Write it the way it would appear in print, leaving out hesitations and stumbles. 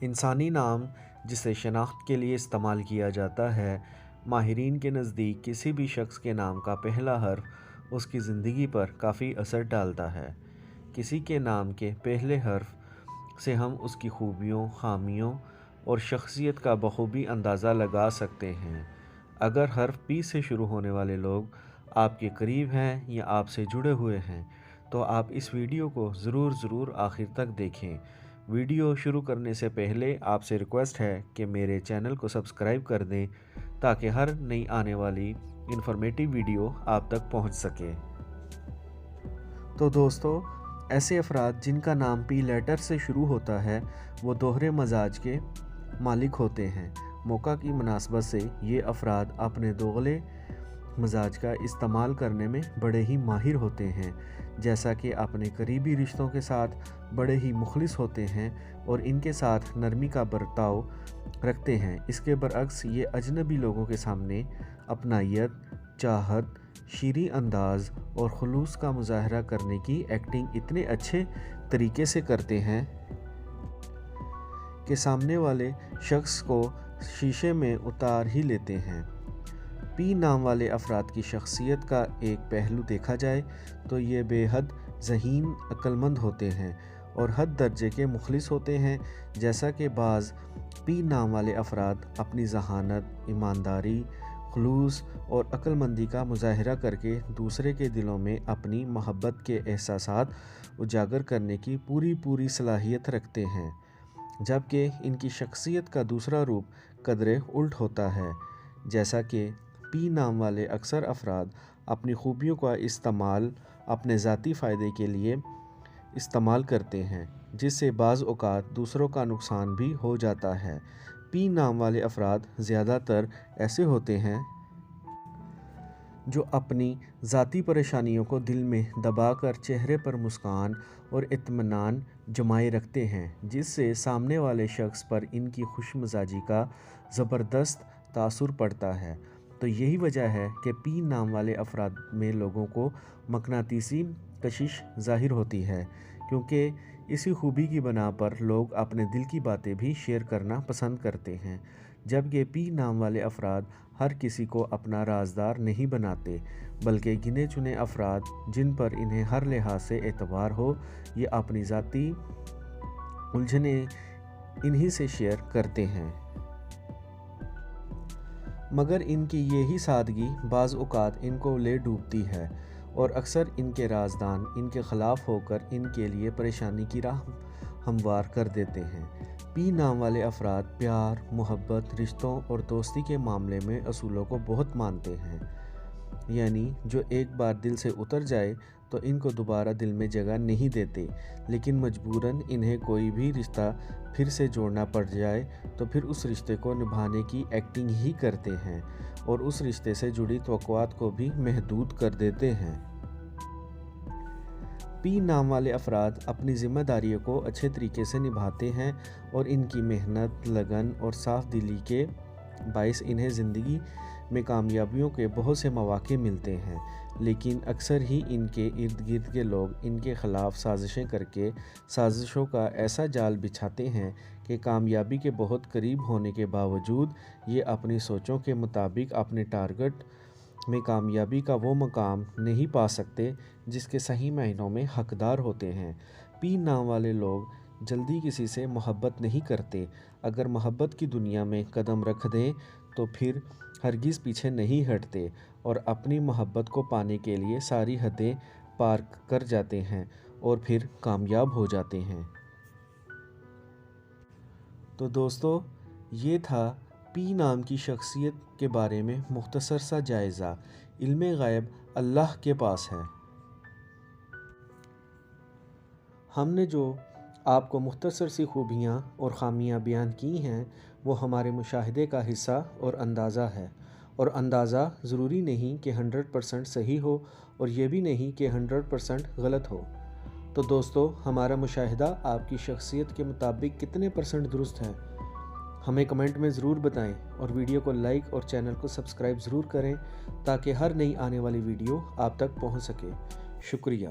انسانی نام جسے شناخت کے لیے استعمال کیا جاتا ہے، ماہرین کے نزدیک کسی بھی شخص کے نام کا پہلا حرف اس کی زندگی پر کافی اثر ڈالتا ہے۔ کسی کے نام کے پہلے حرف سے ہم اس کی خوبیوں، خامیوں اور شخصیت کا بخوبی اندازہ لگا سکتے ہیں۔ اگر حرف پی سے شروع ہونے والے لوگ آپ کے قریب ہیں یا آپ سے جڑے ہوئے ہیں تو آپ اس ویڈیو کو ضرور آخر تک دیکھیں۔ ویڈیو شروع کرنے سے پہلے آپ سے ریکویسٹ ہے کہ میرے چینل کو سبسکرائب کر دیں تاکہ ہر نئی آنے والی انفارمیٹیو ویڈیو آپ تک پہنچ سکے۔ تو دوستو، ایسے افراد جن کا نام پی لیٹر سے شروع ہوتا ہے وہ دوہرے مزاج کے مالک ہوتے ہیں۔ موقع کی مناسبت سے یہ افراد اپنے دوغلے مزاج کا استعمال کرنے میں بڑے ہی ماہر ہوتے ہیں، جیسا کہ اپنے قریبی رشتوں کے ساتھ بڑے ہی مخلص ہوتے ہیں اور ان کے ساتھ نرمی کا برتاؤ رکھتے ہیں۔ اس کے برعکس یہ اجنبی لوگوں کے سامنے اپنائیت، چاہت، شیریں انداز اور خلوص کا مظاہرہ کرنے کی ایکٹنگ اتنے اچھے طریقے سے کرتے ہیں کہ سامنے والے شخص کو شیشے میں اتار ہی لیتے ہیں۔ پی نام والے افراد کی شخصیت کا ایک پہلو دیکھا جائے تو یہ بے حد ذہین، عقل مند ہوتے ہیں اور حد درجے کے مخلص ہوتے ہیں، جیسا کہ بعض پی نام والے افراد اپنی ذہانت، ایمانداری، خلوص اور عقل مندی کا مظاہرہ کر کے دوسرے کے دلوں میں اپنی محبت کے احساسات اجاگر کرنے کی پوری صلاحیت رکھتے ہیں، جبکہ ان کی شخصیت کا دوسرا روپ قدرے الٹ ہوتا ہے۔ جیسا کہ پی نام والے اکثر افراد اپنی خوبیوں کا استعمال اپنے ذاتی فائدے کے لیے استعمال کرتے ہیں، جس سے بعض اوقات دوسروں کا نقصان بھی ہو جاتا ہے۔ پی نام والے افراد زیادہ تر ایسے ہوتے ہیں جو اپنی ذاتی پریشانیوں کو دل میں دبا کر چہرے پر مسکان اور اطمینان جمائے رکھتے ہیں، جس سے سامنے والے شخص پر ان کی خوش مزاجی کا زبردست تاثر پڑتا ہے۔ تو یہی وجہ ہے کہ پی نام والے افراد میں لوگوں کو مقناطیسی کشش ظاہر ہوتی ہے، کیونکہ اسی خوبی کی بنا پر لوگ اپنے دل کی باتیں بھی شیئر کرنا پسند کرتے ہیں، جبکہ پی نام والے افراد ہر کسی کو اپنا رازدار نہیں بناتے، بلکہ گنے چنے افراد جن پر انہیں ہر لحاظ سے اعتبار ہو، یہ اپنی ذاتی الجھنیں انہی سے شیئر کرتے ہیں۔ مگر ان کی یہی سادگی بعض اوقات ان کو لے ڈوبتی ہے اور اکثر ان کے رازدان ان کے خلاف ہو کر ان کے لیے پریشانی کی راہ ہموار کر دیتے ہیں۔ پی نام والے افراد پیار، محبت، رشتوں اور دوستی کے معاملے میں اصولوں کو بہت مانتے ہیں، یعنی جو ایک بار دل سے اتر جائے تو ان کو دوبارہ دل میں جگہ نہیں دیتے، لیکن مجبوراً انہیں کوئی بھی رشتہ پھر سے جوڑنا پڑ جائے تو پھر اس رشتے کو نبھانے کی ایکٹنگ ہی کرتے ہیں اور اس رشتے سے جڑی توقعات کو بھی محدود کر دیتے ہیں۔ پی نام والے افراد اپنی ذمہ داریوں کو اچھے طریقے سے نبھاتے ہیں اور ان کی محنت، لگن اور صاف دلی کے باعث انہیں زندگی میں کامیابیوں کے بہت سے مواقع ملتے ہیں، لیکن اکثر ہی ان کے ارد گرد کے لوگ ان کے خلاف سازشیں کر کے سازشوں کا ایسا جال بچھاتے ہیں کہ کامیابی کے بہت قریب ہونے کے باوجود یہ اپنی سوچوں کے مطابق اپنے ٹارگٹ میں کامیابی کا وہ مقام نہیں پا سکتے جس کے صحیح معنوں میں حقدار ہوتے ہیں۔ پی نام والے لوگ جلدی کسی سے محبت نہیں کرتے، اگر محبت کی دنیا میں قدم رکھ دیں تو پھر ہرگز پیچھے نہیں ہٹتے اور اپنی محبت کو پانے کے لیے ساری حدیں پار کر جاتے ہیں اور پھر کامیاب ہو جاتے ہیں۔ تو دوستو، یہ تھا پی نام کی شخصیت کے بارے میں مختصر سا جائزہ۔ علم غیب اللہ کے پاس ہے۔ ہم نے جو آپ کو مختصر سی خوبیاں اور خامیاں بیان کی ہیں وہ ہمارے مشاہدے کا حصہ اور اندازہ ہے، اور اندازہ ضروری نہیں کہ 100% صحیح ہو اور یہ بھی نہیں کہ 100% غلط ہو۔ تو دوستو، ہمارا مشاہدہ آپ کی شخصیت کے مطابق کتنے % درست ہے؟ ہمیں کمنٹ میں ضرور بتائیں اور ویڈیو کو لائک اور چینل کو سبسکرائب ضرور کریں تاکہ ہر نئی آنے والی ویڈیو آپ تک پہنچ سکے۔ شکریہ۔